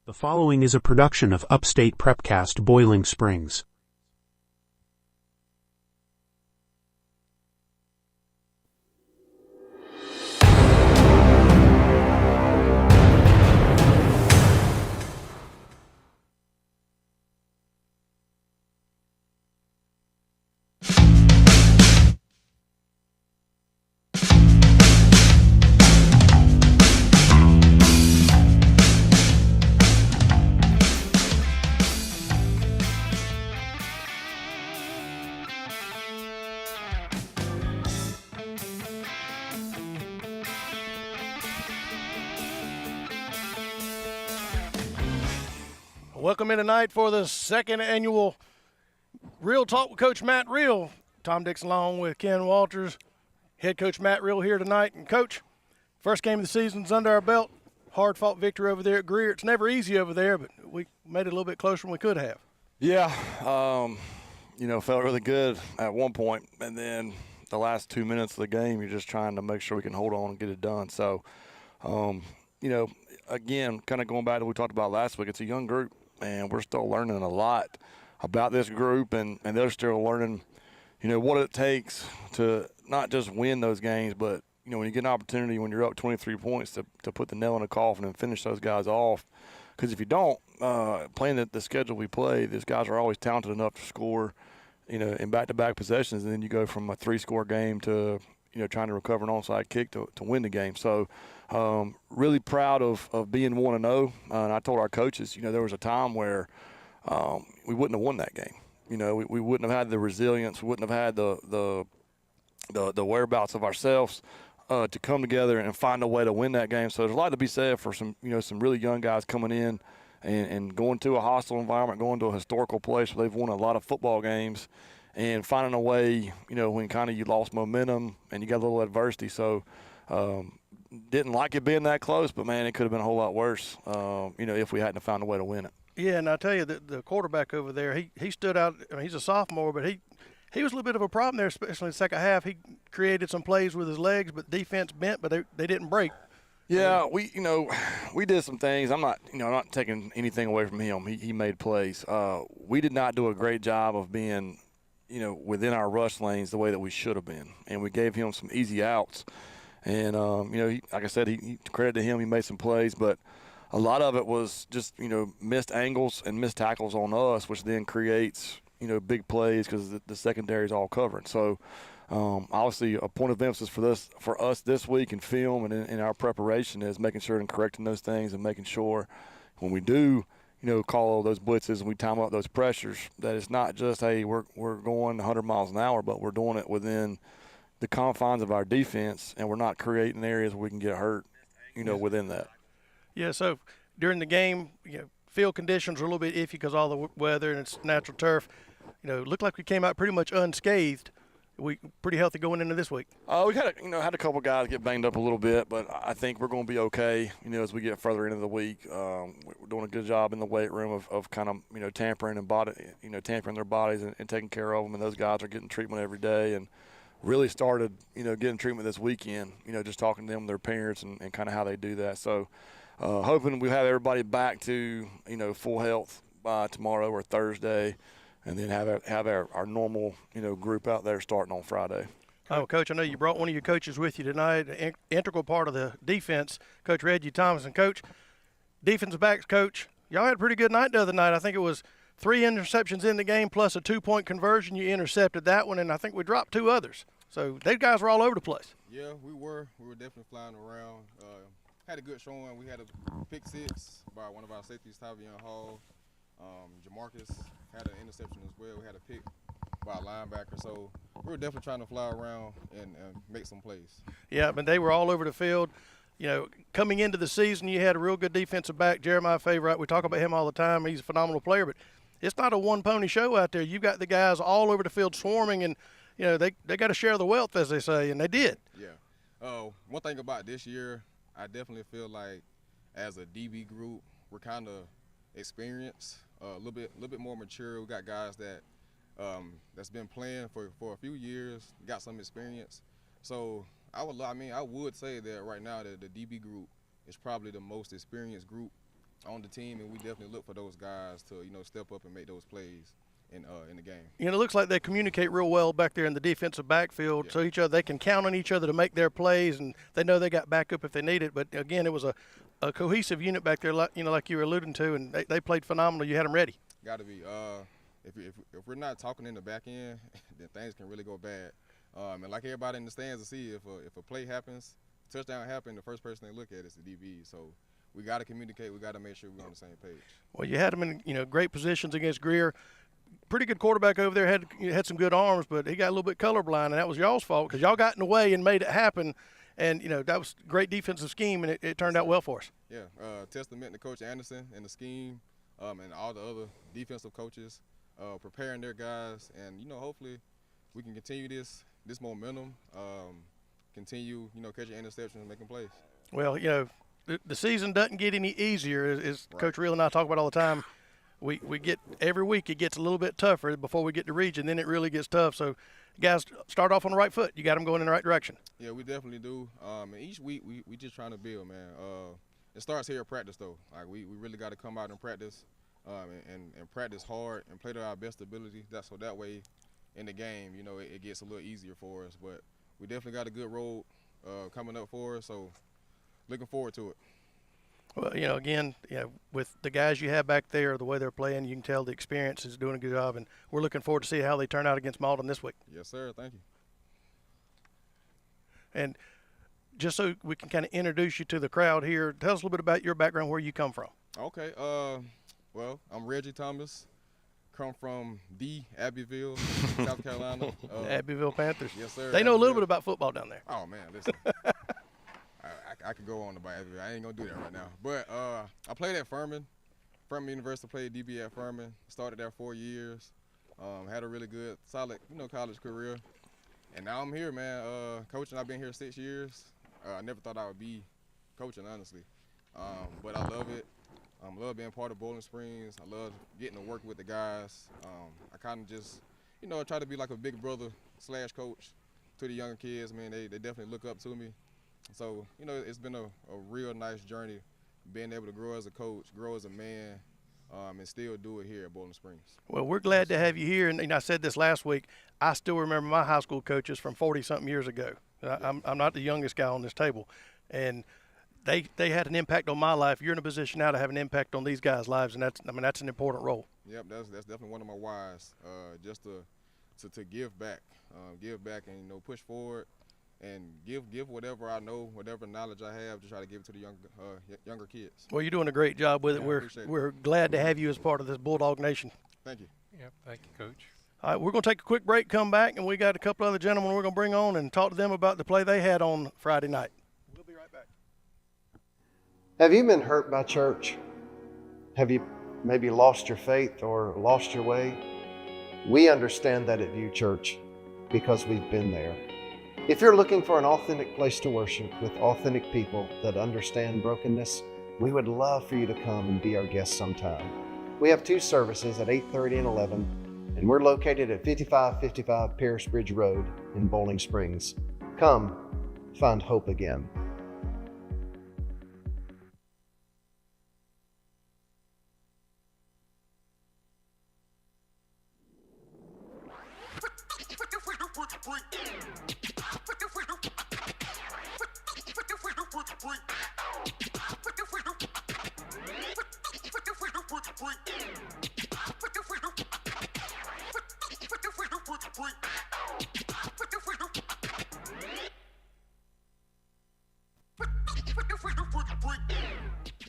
The following is a production of Upstate Prepcast Boiling Springs. Welcome in tonight for the second annual Real Talk with Coach Matt Real. Tom Dixon along with Ken Walters. Head coach Matt Real here tonight. And coach, first game of the season's under our belt. Hard fought victory over there at Greer. It's never easy over there, but we made it a little bit closer than we could have. Yeah, felt really good at one point, and then the last 2 minutes of the game, you're just trying to make sure we can hold on and get it done. So, again, kind of going back to what we talked about last week, it's a young group, and we're still learning a lot about this group, and they're still learning, what it takes to not just win those games, but, when you get an opportunity when you're up 23 points to put the nail in the coffin and finish those guys off. Because if you don't, playing the schedule we play, these guys are always talented enough to score, in back-to-back possessions, and then you go from a 3-score game to, trying to recover an onside kick to win the game. So really proud of being 1-0. And I told our coaches, there was a time where we wouldn't have won that game. We wouldn't have had the resilience, we wouldn't have had the whereabouts of ourselves to come together and find a way to win that game. So there's a lot to be said for some really young guys coming in and going to a hostile environment, going to a historical place where they've won a lot of football games and finding a way, when kind of you lost momentum and you got a little adversity. So didn't like it being that close, but, man, it could have been a whole lot worse, if we hadn't found a way to win it. Yeah, and I tell you, the quarterback over there, he stood out. I mean, he's a sophomore, but he was a little bit of a problem there, especially in the second half. He created some plays with his legs, but defense bent, but they didn't break. Yeah, we did some things. I'm not taking anything away from him. He made plays. We did not do a great job of being, within our rush lanes the way that we should have been, and we gave him some easy outs. And like I said, he credit to him, he made some plays, but a lot of it was just missed angles and missed tackles on us, which then creates big plays because the secondary is all covering. So obviously a point of emphasis for us this week in film and in our preparation is making sure and correcting those things and making sure when we do call those blitzes and we time up those pressures that it's not just, hey, we're going 100 miles an hour, but we're doing it within the confines of our defense, and we're not creating areas where we can get hurt within that. Yeah, so during the game, field conditions were a little bit iffy because all the weather and it's natural turf. It looked like we came out pretty much unscathed. We pretty healthy going into this week. We had a couple guys get banged up a little bit, but I think we're going to be okay. As we get further into the week, we're doing a good job in the weight room of kind of tampering and body, tampering their bodies and taking care of them. And those guys are getting treatment every day and really started getting treatment this weekend. Just talking to them, their parents, and kind of how they do that. So hoping we have everybody back to full health by tomorrow or Thursday. And then have our normal, group out there starting on Friday. Oh, Coach, I know you brought one of your coaches with you tonight, an integral part of the defense, Coach Reggie Thomas. And, Coach, defensive backs coach, y'all had a pretty good night the other night. I think it was 3 interceptions in the game plus a 2-point conversion. You intercepted that one, and I think we dropped 2 others. So those guys were all over the place. Yeah, we were. We were definitely flying around. Had a good showing. We had a pick 6 by one of our safeties, Tavion Hall. Jamarcus had an interception as well. We had a pick by a linebacker. So we were definitely trying to fly around and make some plays. Yeah, but they were all over the field. Coming into the season, you had a real good defensive back, Jeremiah Favorite. We talk about him all the time. He's a phenomenal player, but it's not a one-pony show out there. You've got the guys all over the field swarming, and, they got to share the wealth, as they say, and they did. Yeah. One thing about this year, I definitely feel like as a DB group, we're kind of experienced, a little bit more mature. We got guys that's been playing for a few years, got some experience. So I would say that right now that the DB group is probably the most experienced group on the team, and we definitely look for those guys to step up and make those plays in the game. It looks like they communicate real well back there in the defensive backfield. Yeah. So each other, they can count on each other to make their plays, and they know they got backup if they need it. But again, it was a cohesive unit back there, like you were alluding to, and they played phenomenal. You had them ready. Got to be. If we're not talking in the back end, then things can really go bad. And like everybody in the stands to see, if a play happens, touchdown happens, the first person they look at is the DB. So we got to communicate. We got to make sure we're on the same page. Well, you had them in great positions against Greer. Pretty good quarterback over there. Had some good arms, but he got a little bit colorblind, and that was y'all's fault because y'all got in the way and made it happen. And that was great defensive scheme, and it turned out well for us. Yeah, testament to Coach Anderson and the scheme, and all the other defensive coaches preparing their guys, and hopefully we can continue this momentum, continue catching interceptions and making plays. Well, the season doesn't get any easier, as Right. Coach Reel and I talk about all the time. We get every week it gets a little bit tougher before we get to region, then it really gets tough. So, guys, start off on the right foot. You got them going in the right direction. Yeah, we definitely do. And each week we just trying to build, man. It starts here at practice though. Like we really got to come out and practice, and practice hard and play to our best ability. So that way, in the game, it gets a little easier for us. But we definitely got a good road coming up for us. So looking forward to it. Well, again, with the guys you have back there, the way they're playing, you can tell the experience is doing a good job, and we're looking forward to see how they turn out against Malden this week. Yes, sir. Thank you. And just so we can kind of introduce you to the crowd here, tell us a little bit about your background, where you come from. Okay. Well, I'm Reggie Thomas. Come from Abbeville, South Carolina. Abbeville Panthers. Yes, sir. They know a little Abbeville. bit about football down there. Oh man, listen. I could go on about Abbeville. I ain't gonna do that right now. But I played at Furman University. Played DB at Furman. Started there 4 years. Had a really good, solid, college career. And now I'm here, man. Coaching. I've been here 6 years. I never thought I would be coaching, honestly. But I love it. I love being part of Bowling Springs. I love getting to work with the guys. I kind of just, I try to be like a big brother / coach to the younger kids. Man, they definitely look up to me. So, it's been a real nice journey being able to grow as a coach, grow as a man, and still do it here at Bowling Springs. Well, we're glad to have you here. And I said this last week, I still remember my high school coaches from 40-something years ago. I'm not the youngest guy on this table. And they had an impact on my life. You're in a position now to have an impact on these guys' lives, and that's an important role. Yep, that's definitely one of my whys, just to give back and push forward and give whatever I know, whatever knowledge I have, to try to give it to the younger kids. Well, you're doing a great job with it. Yeah, I appreciate it. We're glad to have you as part of this Bulldog Nation. Thank you. Yep, thank you, Coach. All right, we're going to take a quick break, come back, and we got a couple other gentlemen we're going to bring on and talk to them about the play they had on Friday night. We'll be right back. Have you been hurt by church? Have you maybe lost your faith or lost your way? We understand that at View Church because we've been there. If you're looking for an authentic place to worship with authentic people that understand brokenness, we would love for you to come and be our guest sometime. We have 2 services at 8:30 and 11, and we're located at 5555 Paris Bridge Road in Bowling Springs. Come, find hope again.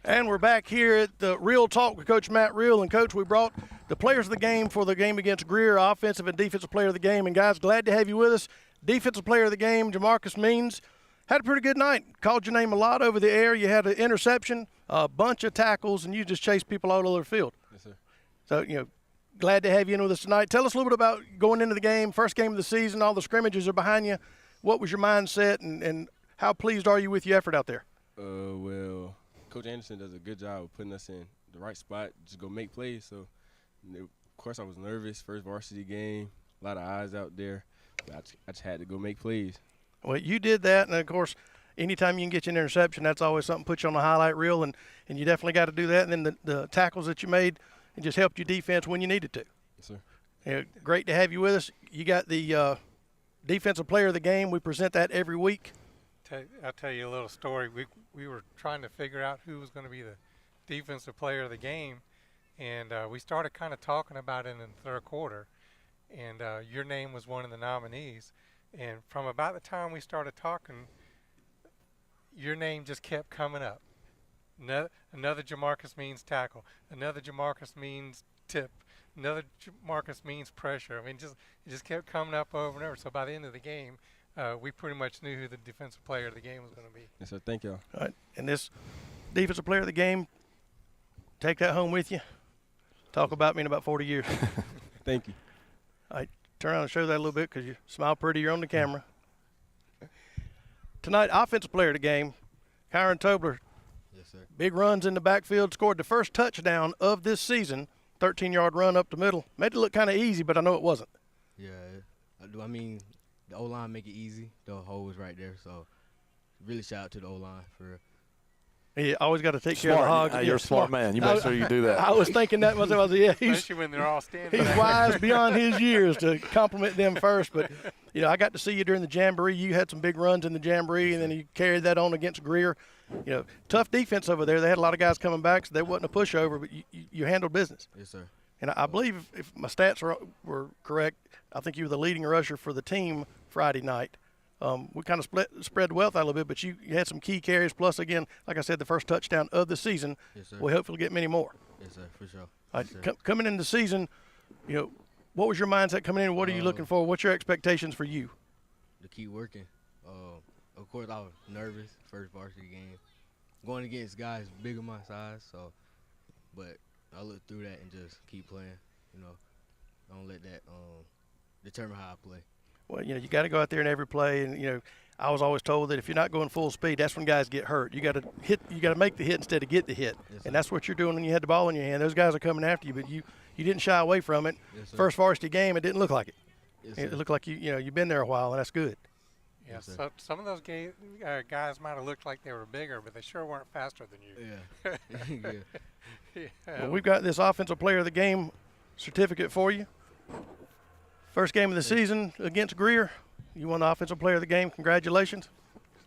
And we're back here at the Real Talk with Coach Matt Reel. And, Coach, we brought the players of the game for the game against Greer, offensive and defensive player of the game. And, guys, glad to have you with us. Defensive player of the game, Jamarcus Means, had a pretty good night. Called your name a lot over the air. You had an interception, a bunch of tackles, and you just chased people all over the field. Yes, sir. So, glad to have you in with us tonight. Tell us a little bit about going into the game, first game of the season, all the scrimmages are behind you. What was your mindset, and how pleased are you with your effort out there? Well, Coach Anderson does a good job of putting us in the right spot, just go make plays. So, of course, I was nervous. First varsity game, a lot of eyes out there. But I just had to go make plays. Well, you did that, and, of course, anytime you can get you an interception, that's always something put you on the highlight reel, and you definitely got to do that. And then the tackles that you made, it just helped your defense when you needed to. Yes, sir. Great to have you with us. You got the Defensive Player of the Game. We present that every week. I'll tell you a little story. We were trying to figure out who was going to be the Defensive Player of the Game, and we started kind of talking about it in the third quarter, and your name was one of the nominees. And from about the time we started talking, your name just kept coming up. Another Jamarcus means tackle. Another Jamarcus means tip. Another Jamarcus means pressure. I mean, it just kept coming up over and over. So by the end of the game, we pretty much knew who the Defensive Player of the Game was going to be. Yes, sir. Thank y'all. All right. And this Defensive Player of the Game, take that home with you. Talk about me in about 40 years. Thank you. All right. Turn around and show that a little bit because you smile pretty. You're on the camera. Tonight, Offensive Player of the Game, Kyron Tobler. Yes, sir. Big runs in the backfield, scored the first touchdown of this season, 13-yard run up the middle. Made it look kind of easy, but I know it wasn't. Yeah. I mean, the O-line make it easy. The hole was right there. So, really shout out to the O-line for real. You always got to take care of the Smart. hogs. You're a smart man. You make sure you do that. I was thinking that was yeah. Especially when they're all standing. He's wise beyond his years to compliment them first. But, I got to see you during the Jamboree. You had some big runs in the Jamboree, and then you carried that on against Greer. Tough defense over there. They had a lot of guys coming back, so they wasn't a pushover, but you handled business. Yes, sir. And I believe, if my stats were correct, I think you were the leading rusher for the team Friday night. We kind of spread the wealth out a little bit, but you had some key carries. Plus, again, like I said, the first touchdown of the season. Yes, sir. We'll hopefully get many more. Yes, sir, for sure. All Yes, right, sir. coming into the season, what was your mindset coming in? What are you looking for? What's your expectations for you? To keep working. Of course, I was nervous first varsity game, going against guys bigger my size. So, but I look through that and just keep playing. Don't let that determine how I play. Well, you got to go out there in every play, and I was always told that if you're not going full speed, that's when guys get hurt. You got to hit. You got to make the hit instead of get the hit, Yes, and that's what you're doing when you had the ball in your hand. Those guys are coming after you, but you didn't shy away from it. Yes, sir. First varsity game, it didn't look like it. Yes, It sir. looked like you've been there a while, and that's good. Yeah, Yes, sir. so some of those guys might have looked like they were bigger, but they sure weren't faster than you. Yeah. Yeah. Well, we've got this Offensive Player of the Game certificate for you. First game of the season against Greer. You won the Offensive Player of the Game. Congratulations.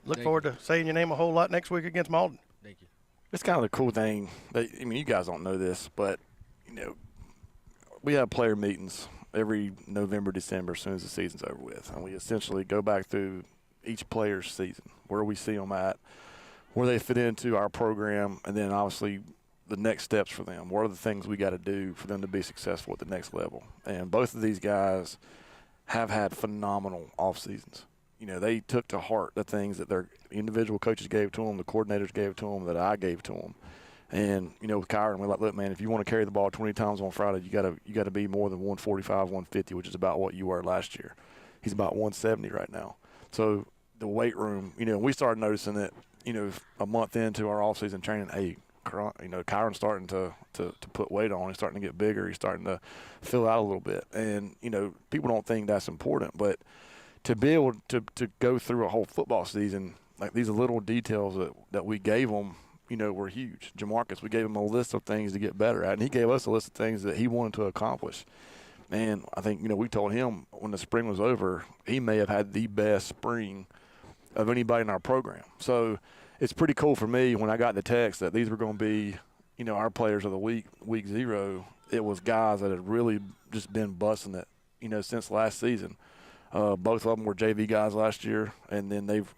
Look Thank forward you. to saying your name a whole lot next week against Malden. Thank you. It's kind of the cool thing. You guys don't know this, but, we have player meetings every November, December, as soon as the season's over with. And we essentially go back through each player's season, where we see them at, where they fit into our program, and then obviously the next steps for them. What are the things we got to do for them to be successful at the next level? And both of these guys have had phenomenal off seasons. They took to heart the things that their individual coaches gave to them, the coordinators gave to them, that I gave to them. And, with Kyron, we're like, look, man, if you want to carry the ball 20 times on Friday, you got to be more than 145, 150, which is about what you were last year. He's about 170 right now. So the weight room, we started noticing that, a month into our off-season training, hey, Kyron's starting to put weight on. He's starting to get bigger. He's starting to fill out a little bit. And, people don't think that's important, but to be able to go through a whole football season, like these little details that we gave them, were huge. Jamarcus, we gave him a list of things to get better at, and he gave us a list of things that he wanted to accomplish. And I think, we told him when the spring was over, he may have had the best spring of anybody in our program. So it's pretty cool for me when I got the text that these were going to be, our players of the week 0. It was guys that had really just been busting it, since last season. Both of them were JV guys last year, and then they've,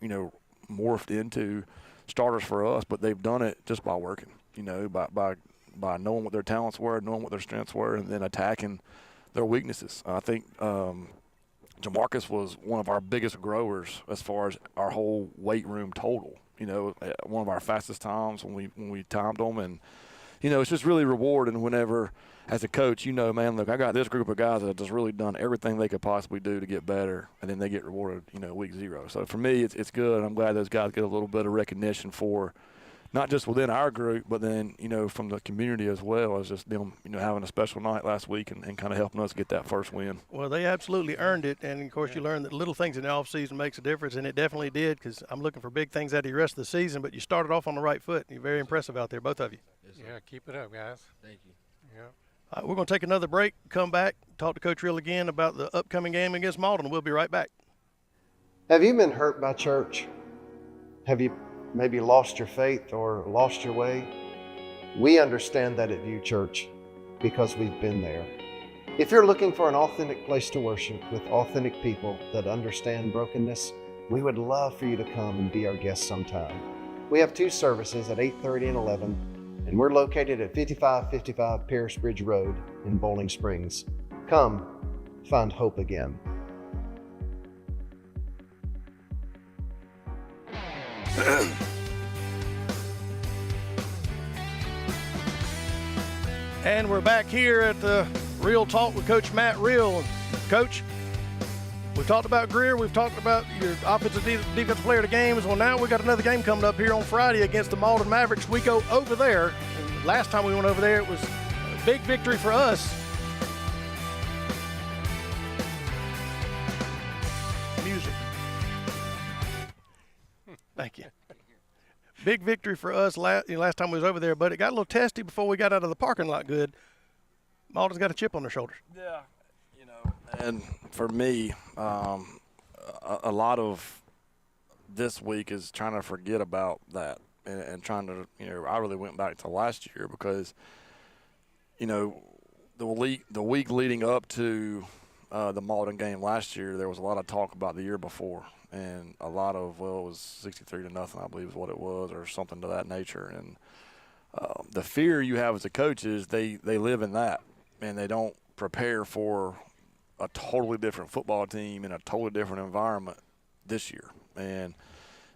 morphed into starters for us, but they've done it just by working, by knowing what their talents were, knowing what their strengths were, and then attacking their weaknesses. I think Jamarcus was one of our biggest growers as far as our whole weight room total. One of our fastest times when we timed them, and it's just really rewarding whenever, as a coach, man, look, I got this group of guys that have just really done everything they could possibly do to get better, and then they get rewarded, week 0. So for me, it's good. I'm glad those guys get a little bit of recognition for not just within our group, but then, from the community as well, as just them, having a special night last week and kind of helping us get that first win. Well, they absolutely earned it, and, of course, you learn that little things in the offseason makes a difference, and it definitely did, because I'm looking for big things out of the rest of the season, but you started off on the right foot. You're very impressive out there, both of you. Yeah, keep it up, guys. Thank you. Yeah. All right, we're going to take another break, come back, talk to Coach Real again about the upcoming game against Malden. We'll be right back. Have you been hurt by church? Have you maybe lost your faith or lost your way? We understand that at View Church because we've been there. If you're looking for an authentic place to worship with authentic people that understand brokenness, we would love for you to come and be our guest sometime. We have 2 services at 8:30 and 11, and we're located at 5555 Paris Bridge Road in Bowling Springs. Come, find hope again. And we're back here at the Real Talk with Coach Matt Real. Coach, we've talked about Greer. We've talked about your offensive defensive player of the games. Well, now we got another game coming up here on Friday against the Malden Mavericks. We go over there. And last time we went over there, it was a big victory for us. Music. Thank you. Big victory for us last time we was over there, but it got a little testy before we got out of the parking lot good. Malden's got a chip on their shoulders. Yeah, and for me, a lot of this week is trying to forget about that and trying to, I really went back to last year because, the week leading up to the Malden game last year, there was a lot of talk about the year before. And a lot of, it was 63-0, I believe is what it was, or something to that nature. And the fear you have as a coach is they live in that, and they don't prepare for a totally different football team in a totally different environment this year. And,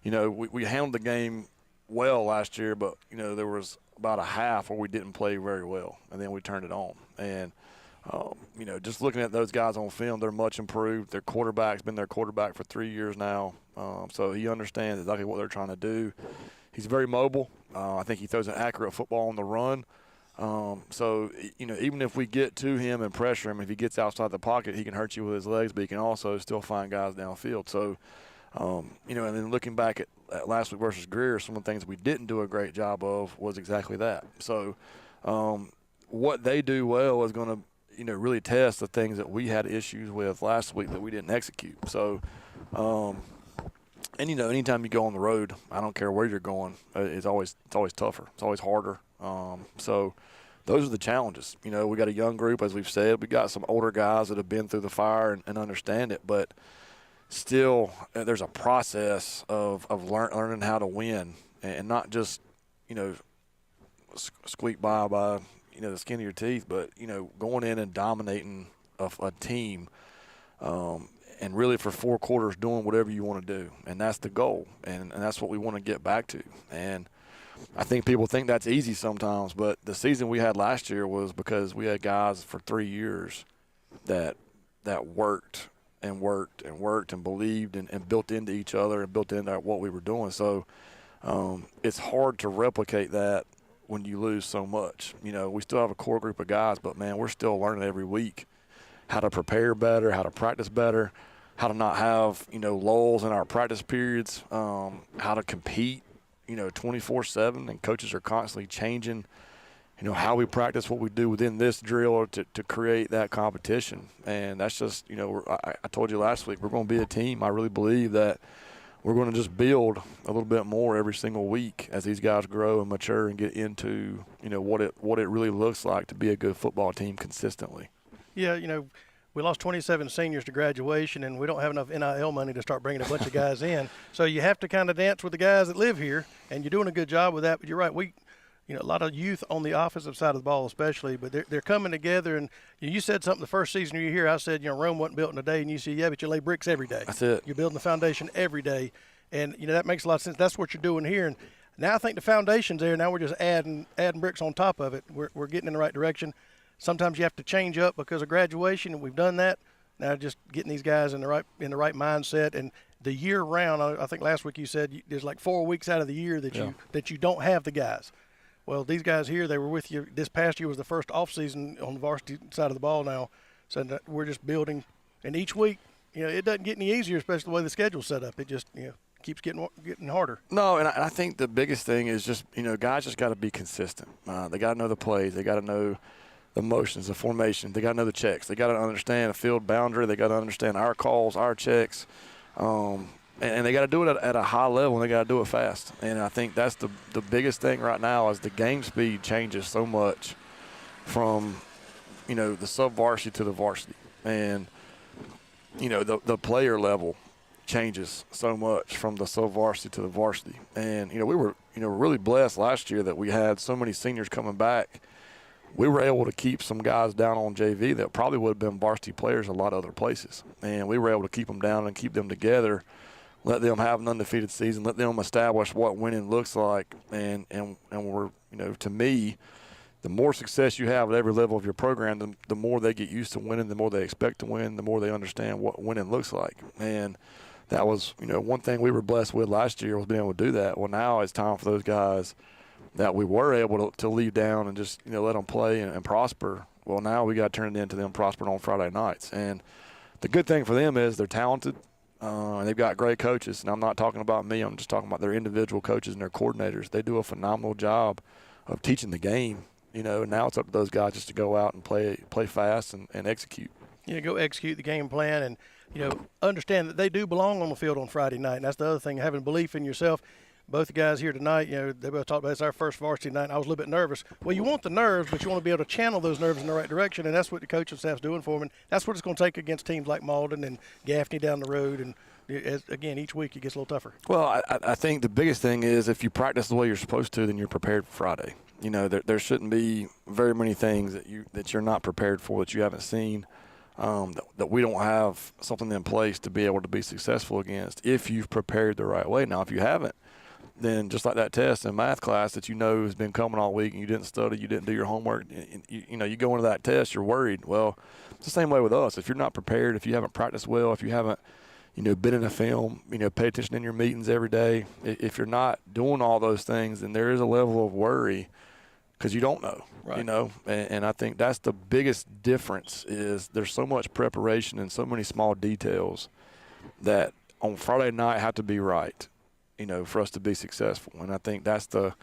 we handled the game well last year, but, there was about a half where we didn't play very well, and then we turned it on. And just looking at those guys on film, they're much improved. Their quarterback's been their quarterback for 3 years now, so he understands exactly what they're trying to do. He's very mobile. I think he throws an accurate football on the run. So, even if we get to him and pressure him, if he gets outside the pocket, he can hurt you with his legs, but he can also still find guys downfield. So, and then looking back at last week versus Greer, some of the things we didn't do a great job of was exactly that. So, what they do well is going to really test the things that we had issues with last week that we didn't execute. So, anytime you go on the road, I don't care where you're going, it's always tougher. It's always harder. So those are the challenges. We got a young group, as we've said. We got some older guys that have been through the fire and understand it, but still there's a process of learning how to win and not just, squeak by the skin of your teeth, but, going in and dominating a team and really for 4 quarters doing whatever you want to do. And that's the goal, and that's what we want to get back to. And I think people think that's easy sometimes, but the season we had last year was because we had guys for 3 years that worked and worked and worked and believed and built into each other and built into what we were doing. So it's hard to replicate that when you lose so much. We still have a core group of guys, but, man, we're still learning every week how to prepare better, how to practice better, how to not have, lulls in our practice periods, how to compete, 24/7, and coaches are constantly changing, how we practice, what we do within this drill to create that competition. And that's just, I told you last week, we're going to be a team. I really believe that we're going to just build a little bit more every single week as these guys grow and mature and get into, what it really looks like to be a good football team consistently. Yeah, we lost 27 seniors to graduation, and we don't have enough NIL money to start bringing a bunch of guys in. So you have to kind of dance with the guys that live here, and you're doing a good job with that. But you're right, a lot of youth on the offensive side of the ball especially, but they're coming together. And you said something the first season you were here. I said, Rome wasn't built in a day, and you said, yeah, but you lay bricks every day. That's it. You're building the foundation every day, and that makes a lot of sense. That's what you're doing here. And now I think the foundation's there. Now we're just adding bricks on top of it. We're getting in the right direction. Sometimes you have to change up because of graduation, and we've done that. Now just getting these guys in the right mindset, and the year round. I think last week you said there's like 4 weeks out of the year that you don't have the guys. Well, these guys here, they were with you. This past year was the first off season on the varsity side of the ball now, so we're just building. And each week, it doesn't get any easier, especially the way the schedule's set up. It just keeps getting harder. No, and I think the biggest thing is just guys just got to be consistent. They got to know the plays. They got to know the motions, the formation. They got to know the checks. They got to understand a field boundary. They got to understand our calls, our checks. And they got to do it at a high level, and they got to do it fast. And I think that's the biggest thing right now is the game speed changes so much from, the sub-varsity to the varsity. And, the player level changes so much from the sub-varsity to the varsity. And, we were, really blessed last year that we had so many seniors coming back. We were able to keep some guys down on JV that probably would have been varsity players a lot of other places. And we were able to keep them down and keep them together, let them have an undefeated season, let them establish what winning looks like. And we're, to me, the more success you have at every level of your program, the more they get used to winning, the more they expect to win, the more they understand what winning looks like. And that was, one thing we were blessed with last year was being able to do that. Well, now it's time for those guys that we were able to leave down and just, let them play and prosper. Well, now we got to turn it into them prospering on Friday nights. And the good thing for them is they're talented and they've got great coaches. And I'm not talking about me. I'm just talking about their individual coaches and their coordinators. They do a phenomenal job of teaching the game. And now it's up to those guys just to go out and play fast and execute. Go execute the game plan and, understand that they do belong on the field on Friday night. And that's the other thing, having belief in yourself. Both the guys here tonight, they both talked about it's our first varsity night. I was a little bit nervous. Well, you want the nerves, but you want to be able to channel those nerves in the right direction, and that's what the coaching staff's doing for them. And that's what it's going to take against teams like Malden and Gaffney down the road. And, again, each week it gets a little tougher. Well, I think the biggest thing is if you practice the way you're supposed to, then you're prepared for Friday. There shouldn't be very many things that you're not prepared for, that you haven't seen, that we don't have something in place to be able to be successful against if you've prepared the right way. Now, if you haven't, then just like that test in math class that has been coming all week and you didn't study, you didn't do your homework, you go into that test, you're worried. Well, it's the same way with us. If you're not prepared, if you haven't practiced well, if you haven't, been in a film, pay attention in your meetings every day, if you're not doing all those things, then there is a level of worry because you don't know, right. And I think that's the biggest difference is there's so much preparation and so many small details that on Friday night have to be right. For us to be successful. And I think that's the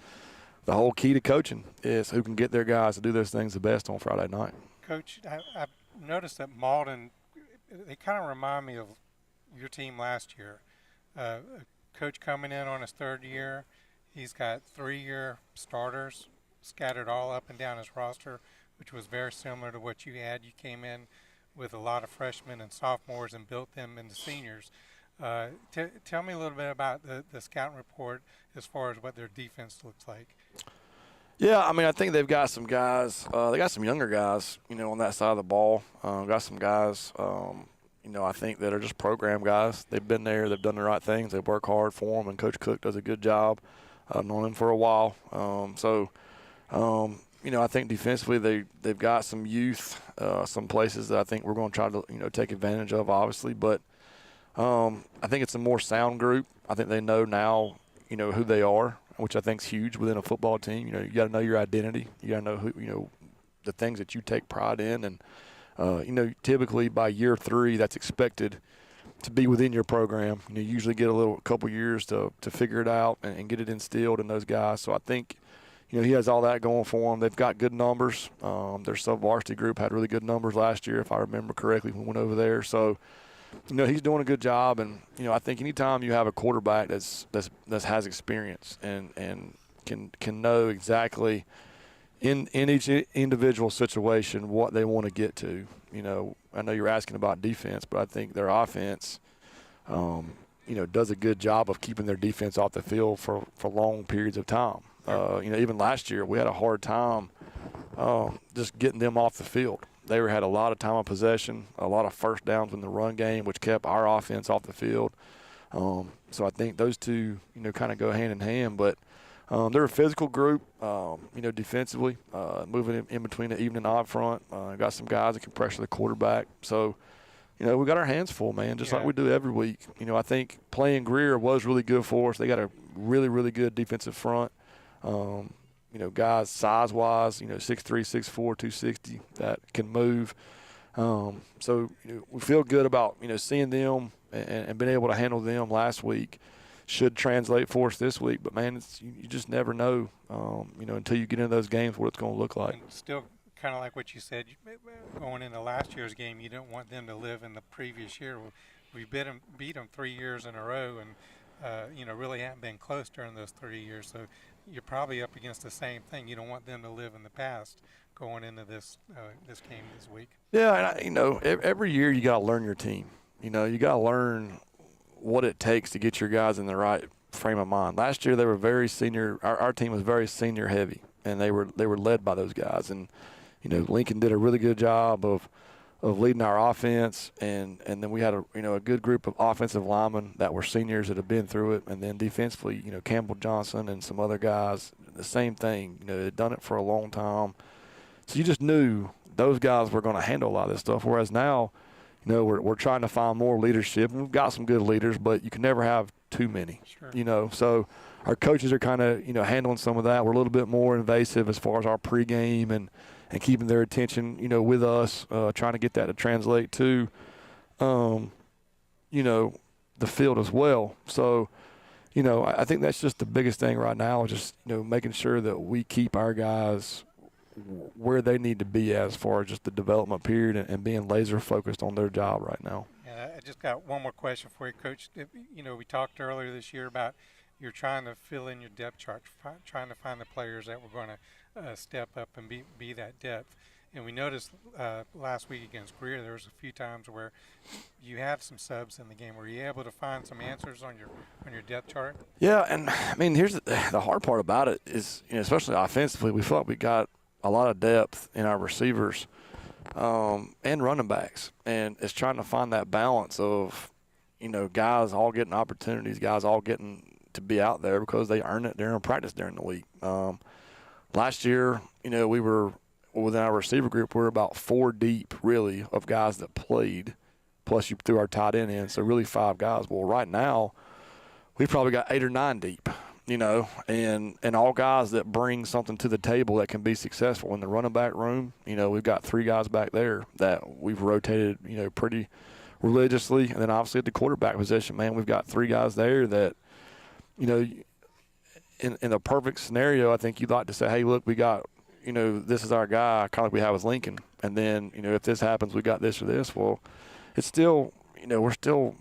whole key to coaching is who can get their guys to do those things the best on Friday night. Coach, I've noticed that Malden, they kind of remind me of your team last year. Coach coming in on his third year, he's got 3-year starters scattered all up and down his roster, which was very similar to what you had. You came in with a lot of freshmen and sophomores and built them into seniors. Tell me a little bit about the scouting report as far as what their defense looks like. Yeah, I think they've got some guys. They got some younger guys, on that side of the ball. Got some guys, I think that are just program guys. They've been there. They've done the right things. They work hard for them, and Coach Cook does a good job. I've known him for a while. I think defensively they've got some youth, some places that I think we're going to try to, take advantage of, obviously. But I think it's a more sound group. I think they know now, who they are, which I think is huge within a football team. You got to know your identity. You got to know who, the things that you take pride in. And, typically by year 3, that's expected to be within your program. You usually get a couple years to figure it out and get it instilled in those guys. So I think, he has all that going for them. They've got good numbers. Their sub-varsity group had really good numbers last year, if I remember correctly, when we went over there. So, he's doing a good job, and I think anytime you have a quarterback that has experience and can know exactly in each individual situation what they want to get to. I know you're asking about defense, but I think their offense, does a good job of keeping their defense off the field for long periods of time. Even last year we had a hard time just getting them off the field. They had a lot of time of possession, a lot of first downs in the run game, which kept our offense off the field. So I think those two, kind of go hand in hand. But they're a physical group, defensively, moving in between the even and odd front. Got some guys that can pressure the quarterback. So we got our hands full, man, just like Yeah. we do every week. I think playing Greer was really good for us. They got a really, really good defensive front. Guys size-wise, 6'3", 6'4", 260 that can move. So we feel good about, seeing them and being able to handle them last week. Should translate for us this week. But, man, you just never know, until you get into those games what it's going to look like. And still kind of like what you said, going into last year's game, you don't want them to live in the previous year. We beat them 3 years in a row and, really haven't been close during those 3 years. So you're probably up against the same thing. You don't want them to live in the past going into this game this week. Yeah, and every year you got to learn your team. You got to learn what it takes to get your guys in the right frame of mind. Last year they were very senior. Our team was very senior heavy, and they were led by those guys. And Lincoln did a really good job of leading our offense, and then we had a good group of offensive linemen that were seniors that have been through it, and then defensively, Campbell Johnson and some other guys, the same thing. They'd done it for a long time, so you just knew those guys were going to handle a lot of this stuff. Whereas now, we're trying to find more leadership, and we've got some good leaders, but you can never have too many. Sure. So our coaches are kind of handling some of that. We're a little bit more invasive as far as our pregame and keeping their attention, with us, trying to get that to translate to, the field as well. So, I think that's just the biggest thing right now, just, making sure that we keep our guys where they need to be as far as just the development period and being laser focused on their job right now. Yeah, I just got one more question for you, Coach. We talked earlier this year about you're trying to fill in your depth chart, trying to find the players that were going to step up and be that depth. And we noticed last week against Greer, there was a few times where you had some subs in the game. Were you able to find some answers on your depth chart? Yeah, and I mean, here's the hard part about it is, especially offensively, we felt we got a lot of depth in our receivers and running backs, and it's trying to find that balance of, guys all getting opportunities, guys all getting to be out there because they earn it during practice during the week. Last year, we were within our receiver group, we're about 4 deep, really, of guys that played, plus you threw our tight end in, so really 5 guys. Well, right now, we've probably got 8 or 9 deep, and all guys that bring something to the table that can be successful in the running back room. We've got 3 guys back there that we've rotated, pretty religiously. And then obviously at the quarterback position, man, we've got 3 guys there that, in a perfect scenario, I think you'd like to say, hey, look, we got, this is our guy, kind of like we have with Lincoln. And then, if this happens, we got this or this. Well, it's still, we're still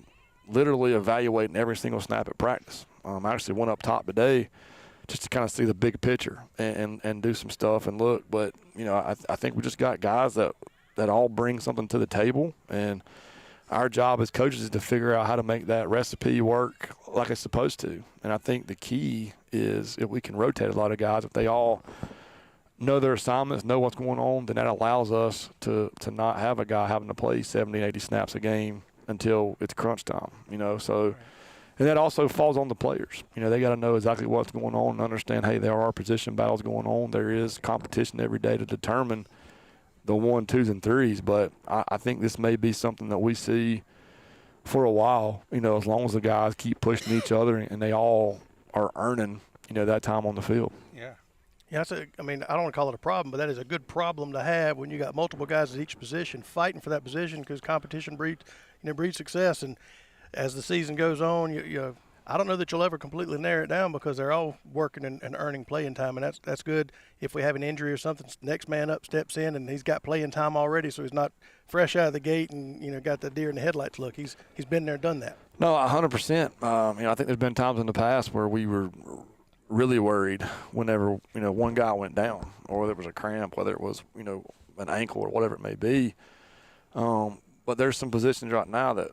literally evaluating every single snap at practice. I actually went up top today just to kind of see the big picture and do some stuff and look. But, I think we just got guys that all bring something to the table. And our job as coaches is to figure out how to make that recipe work like it's supposed to. And I think the key is if we can rotate a lot of guys, if they all know their assignments, know what's going on, then that allows us to not have a guy having to play 70, 80 snaps a game until it's crunch time, So, and that also falls on the players. They got to know exactly what's going on and understand, hey, there are position battles going on. There is competition every day to determine the 1, 2s, and 3s. But I think this may be something that we see for a while, as long as the guys keep pushing each other and they all are earning, that time on the field. Yeah, I don't want to call it a problem, but that is a good problem to have when you got multiple guys at each position fighting for that position, because competition breeds success. And as the season goes on, I don't know that you'll ever completely narrow it down because they're all working and earning playing time, and that's good. If we have an injury or something, next man up steps in, and he's got playing time already, so he's not fresh out of the gate and got the deer in the headlights look. He's been there, done that. No, 100%. I think there's been times in the past where we were really worried whenever one guy went down, or whether it was a cramp, whether it was an ankle or whatever it may be. But there's some positions right now that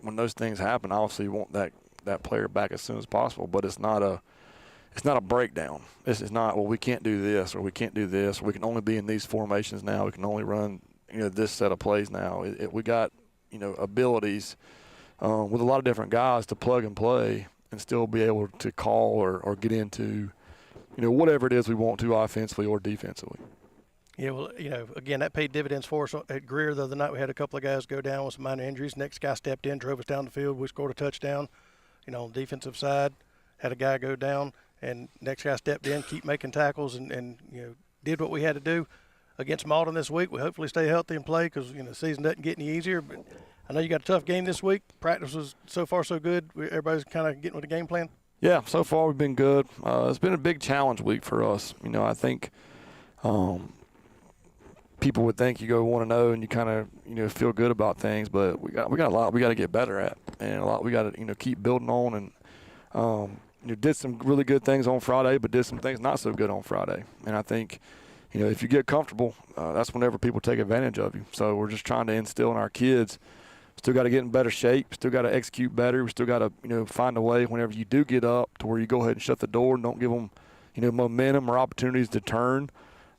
when those things happen, obviously you want that player back as soon as possible. But it's not a breakdown. It's not, well, we can't do this or we can't do this. Or we can only be in these formations now. We can only run this set of plays now. We got abilities with a lot of different guys to plug and play and still be able to call or get into, whatever it is we want to offensively or defensively. Yeah, well, again, that paid dividends for us at Greer the other night. We had a couple of guys go down with some minor injuries. Next guy stepped in, drove us down the field. We scored a touchdown. On the defensive side, had a guy go down, and next guy stepped in, keep making tackles, and did what we had to do against Malden this week. We hopefully stay healthy and play because the season doesn't get any easier. But I know you got a tough game this week. Practice was so far so good. Everybody's kind of getting with the game plan. Yeah, so far we've been good. It's been a big challenge week for us. I think people would think you go 1-0 and you kind of feel good about things, but we got a lot we got to get better at, and a lot we got to keep building on. And did some really good things on Friday, but did some things not so good on Friday. And I think if you get comfortable, that's whenever people take advantage of you. So we're just trying to instill in our kids. Still got to get in better shape. Still got to execute better. We still got to find a way whenever you do get up to where you go ahead and shut the door and don't give them momentum or opportunities to turn.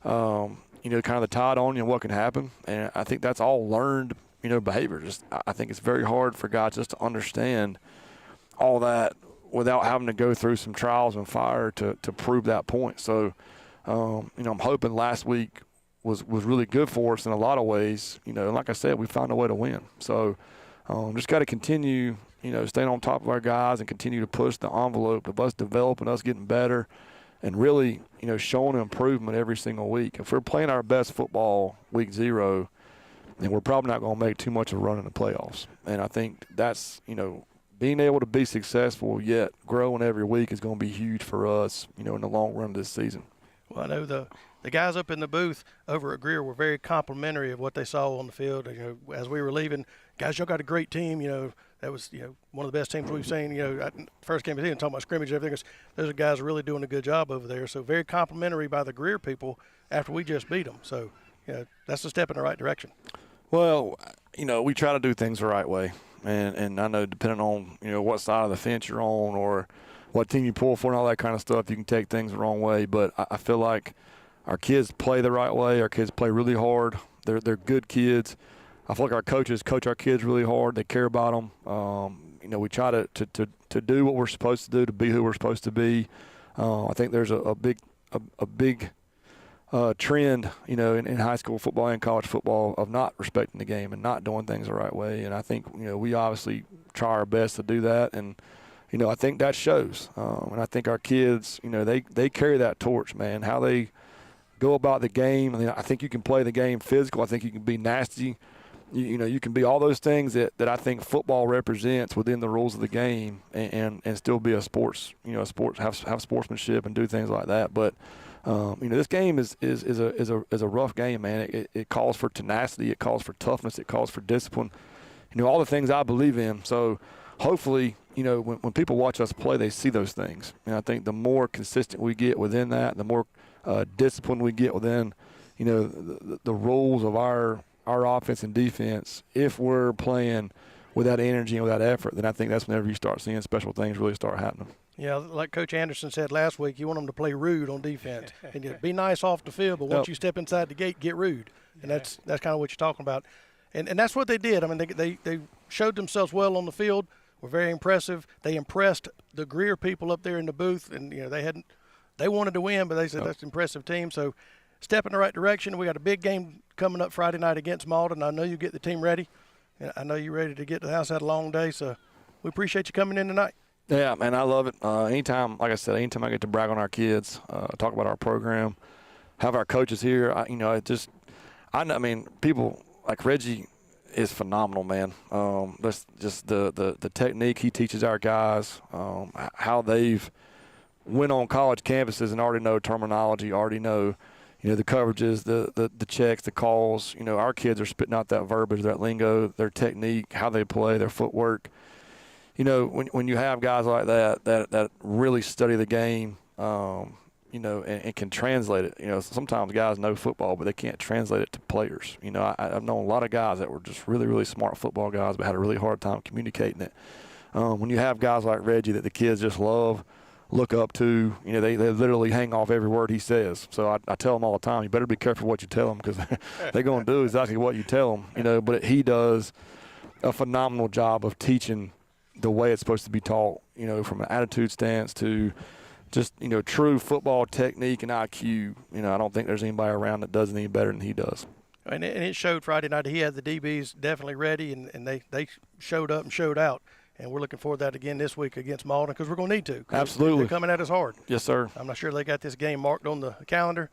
Kind of the tide on you and what can happen. And I think that's all learned, behavior. I think it's very hard for guys just to understand all that without having to go through some trials and fire to prove that point. So, I'm hoping last week was really good for us in a lot of ways. Like I said, we found a way to win. So, just got to continue, staying on top of our guys and continue to push the envelope of us developing, us getting better, and really, showing improvement every single week. If we're playing our best football week 0, then we're probably not going to make too much of a run in the playoffs. And I think that's, being able to be successful yet growing every week is going to be huge for us, in the long run of this season. Well, I know the guys up in the booth over at Greer were very complimentary of what they saw on the field. As we were leaving, guys, y'all got a great team. That was one of the best teams we've seen. First game of the season, talking about scrimmage and everything. Those are guys really doing a good job over there. So very complimentary by the Greer people after we just beat them. So that's a step in the right direction. Well, we try to do things the right way, and I know depending on what side of the fence you're on or what team you pull for and all that kind of stuff, you can take things the wrong way. But I feel like our kids play the right way. Our kids play really hard. They're good kids. I feel like our coaches coach our kids really hard. They care about them. We try to do what we're supposed to do, to be who we're supposed to be. I think there's a big trend, in high school football and college football of not respecting the game and not doing things the right way. And I think, we obviously try our best to do that. And, I think that shows. And I think our kids, they carry that torch, man, how they go about the game. I think you can play the game physical. I think you can be nasty. You can be all those things that I think football represents within the rules of the game and still be a sports, have sportsmanship and do things like that. But, this game is a rough game, man. It calls for tenacity. It calls for toughness. It calls for discipline. All the things I believe in. So hopefully, when people watch us play, they see those things. And I think the more consistent we get within that, the more discipline we get within, the rules of our offense and defense, if we're playing with that energy and with that effort, then I think that's whenever you start seeing special things really start happening. Yeah, like Coach Anderson said last week, you want them to play rude on defense. And be nice off the field, but once you step inside the gate, get rude. And that's kind of what you're talking about. And that's what they did. I mean, they showed themselves well on the field, were very impressive. They impressed the Greer people up there in the booth, and they wanted to win, but they said that's an impressive team. So step in the right direction. We got a big game coming up Friday night against Malden. I know you get the team ready. And I know you're ready to get to the house. Had a long day, so we appreciate you coming in tonight. Yeah, man, I love it. Anytime, like I said, anytime I get to brag on our kids, talk about our program, have our coaches here, I mean, people like Reggie is phenomenal, man. That's just the technique he teaches our guys, how they've went on college campuses and already know terminology, already know, the coverages, the checks, the calls. Our kids are spitting out that verbiage, that lingo, their technique, how they play, their footwork. When you have guys like that really study the game, and can translate it. Sometimes guys know football, but they can't translate it to players. I've known a lot of guys that were just really, really smart football guys, but had a really hard time communicating it. When you have guys like Reggie that the kids just look up to, they literally hang off every word he says. So I tell them all the time, you better be careful what you tell them because they're going to do exactly what you tell them. But he does a phenomenal job of teaching the way it's supposed to be taught, from an attitude stance to just, true football technique and IQ. I don't think there's anybody around that does any better than he does. And it showed Friday night. He had the DBs definitely ready, and they showed up and showed out. And we're looking forward to that again this week against Malden because we're going to need to. Absolutely. They're coming at us hard. Yes, sir. I'm not sure they got this game marked on the calendar,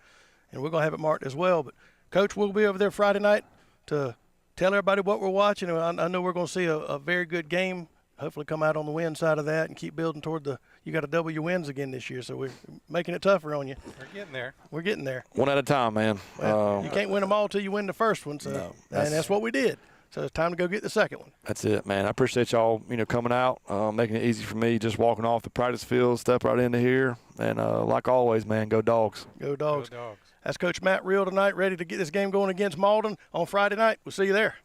and we're going to have it marked as well. But, Coach, we'll be over there Friday night to tell everybody what we're watching. And I know we're going to see a very good game, hopefully come out on the win side of that and keep building toward you got to double your wins again this year, so we're making it tougher on you. We're getting there. We're getting there. One at a time, man. Well, you can't win them all till you win the first one, No, and that's what we did. So it's time to go get the second one. That's it, man. I appreciate y'all, coming out, making it easy for me, just walking off the practice field, step right into here. And like always, man, go Dogs. Go Dogs. Go Dogs. That's Coach Matt Reel tonight, ready to get this game going against Malden on Friday night. We'll see you there.